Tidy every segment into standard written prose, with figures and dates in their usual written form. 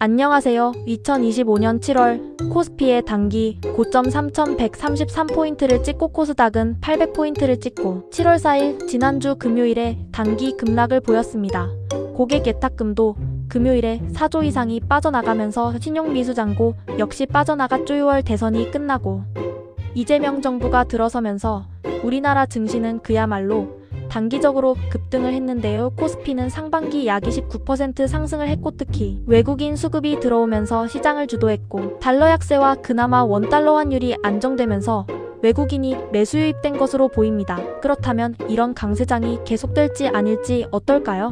안녕하세요. 2025년 7월 코스피의 단기 고점 3,133포인트를 찍고 코스닥은 800포인트를 찍고 7월 4일 지난주 금요일에 단기 급락을 보였습니다. 고객 예탁금도 금요일에 4조 이상이 빠져나가면서 신용미수잔고 역시 빠져나갔죠. 6월 대선이 끝나고 이재명 정부가 들어서면서 우리나라 증시는 그야말로 단기적으로 급등을 했는데요. 코스피는 상반기 약 29% 상승을 했고 특히 외국인 수급이 들어오면서 시장을 주도했고 달러 약세와 그나마 원달러 환율이 안정되면서 외국인이 매수 유입된 것으로 보입니다. 그렇다면 이런 강세장이 계속될지 아닐지 어떨까요?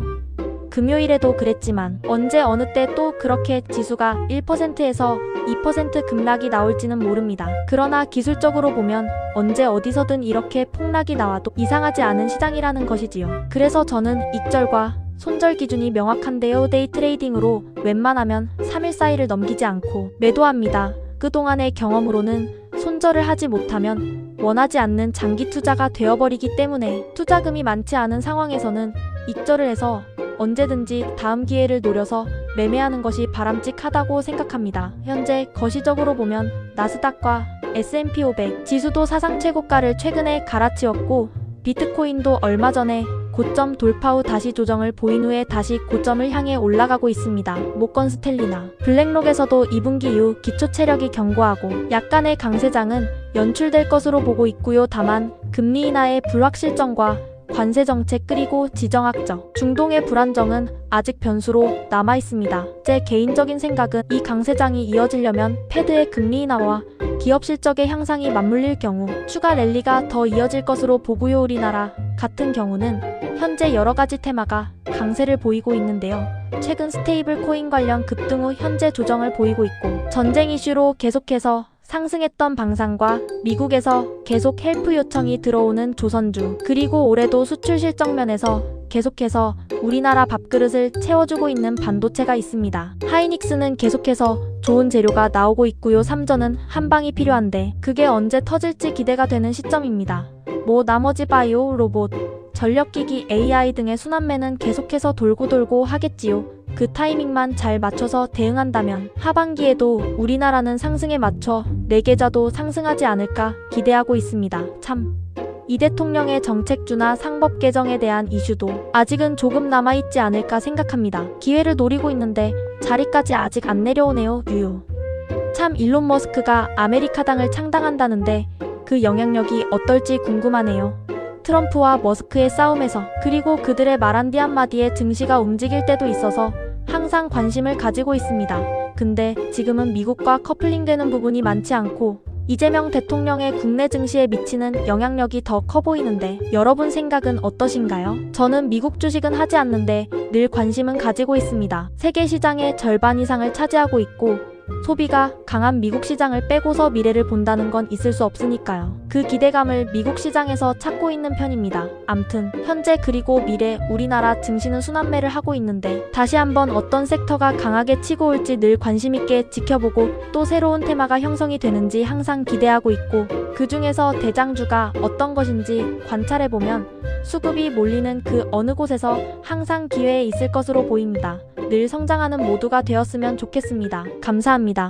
금요일에도 그랬지만 언제 어느 때 또 그렇게 지수가 1%에서 2% 급락이 나올지는 모릅니다. 그러나 기술적으로 보면 언제 어디서든 이렇게 폭락이 나와도 이상하지 않은 시장이라는 것이지요. 그래서 저는 익절과 손절 기준이 명확한데요. 데이 트레이딩으로 웬만하면 3일 사이를 넘기지 않고 매도합니다. 그동안의 경험으로는 손절을 하지 못하면 원하지 않는 장기 투자가 되어버리기 때문에 투자금이 많지 않은 상황에서는 익절을 해서 언제든지 다음 기회를 노려서 매매하는 것이 바람직하다고 생각합니다. 현재 거시적으로 보면 나스닥과 S&P 500 지수도 사상 최고가를 최근에 갈아치웠고 비트코인도 얼마 전에 고점 돌파 후 다시 조정을 보인 후에 다시 고점을 향해 올라가고 있습니다. 모건 스탠리나 블랙록에서도 2분기 이후 기초 체력이 견고하고 약간의 강세장은 연출될 것으로 보고 있고요. 다만 금리 인하의 불확실성과 관세 정책 그리고 지정학적 중동의 불안정은 아직 변수로 남아있습니다. 제 개인적인 생각은 이 강세장이 이어지려면 패드의 금리 인하와 기업 실적의 향상이 맞물릴 경우 추가 랠리가 더 이어질 것으로 보고요. 우리나라 같은 경우는 현재 여러가지 테마가 강세를 보이고 있는데요. 최근 스테이블 코인 관련 급등 후 현재 조정을 보이고 있고 전쟁 이슈로 계속해서 상승했던 방산과 미국에서 계속 헬프 요청이 들어오는 조선주 그리고 올해도 수출 실적 면에서 계속해서 우리나라 밥그릇을 채워주고 있는 반도체가 있습니다. 하이닉스는 계속해서 좋은 재료가 나오고 있고요. 삼전은 한방이 필요한데 그게 언제 터질지 기대가 되는 시점입니다. 나머지 바이오, 로봇, 전력기기, AI 등의 순환매는 계속해서 돌고 하겠지요. 그 타이밍만 잘 맞춰서 대응한다면 하반기에도 우리나라는 상승에 맞춰 내계좌도 상승하지 않을까 기대하고 있습니다. 참, 이 대통령의 정책주나 상법 개정에 대한 이슈도 아직은 조금 남아있지 않을까 생각합니다. 기회를 노리고 있는데 자리까지 아직 안 내려오네요. 유유. 참 일론 머스크가 아메리카당을 창당한다는데 그 영향력이 어떨지 궁금하네요. 트럼프와 머스크의 싸움에서 그리고 그들의 말 한디 한마디에 증시가 움직일 때도 있어서 항상 관심을 가지고 있습니다. 근데 지금은 미국과 커플링되는 부분이 많지 않고 이재명 대통령의 국내 증시에 미치는 영향력이 더 커 보이는데 여러분 생각은 어떠신가요? 저는 미국 주식은 하지 않는데 늘 관심은 가지고 있습니다. 세계 시장의 절반 이상을 차지하고 있고 소비가 강한 미국 시장을 빼고서 미래를 본다는 건 있을 수 없으니까요. 그 기대감을 미국 시장에서 찾고 있는 편입니다. 암튼 현재 그리고 미래 우리나라 증시는 순환매를 하고 있는데 다시 한번 어떤 섹터가 강하게 치고 올지 늘 관심있게 지켜보고 또 새로운 테마가 형성이 되는지 항상 기대하고 있고 그 중에서 대장주가 어떤 것인지 관찰해보면 수급이 몰리는 그 어느 곳에서 항상 기회에 있을 것으로 보입니다. 늘 성장하는 모두가 되었으면 좋겠습니다. 감사합니다.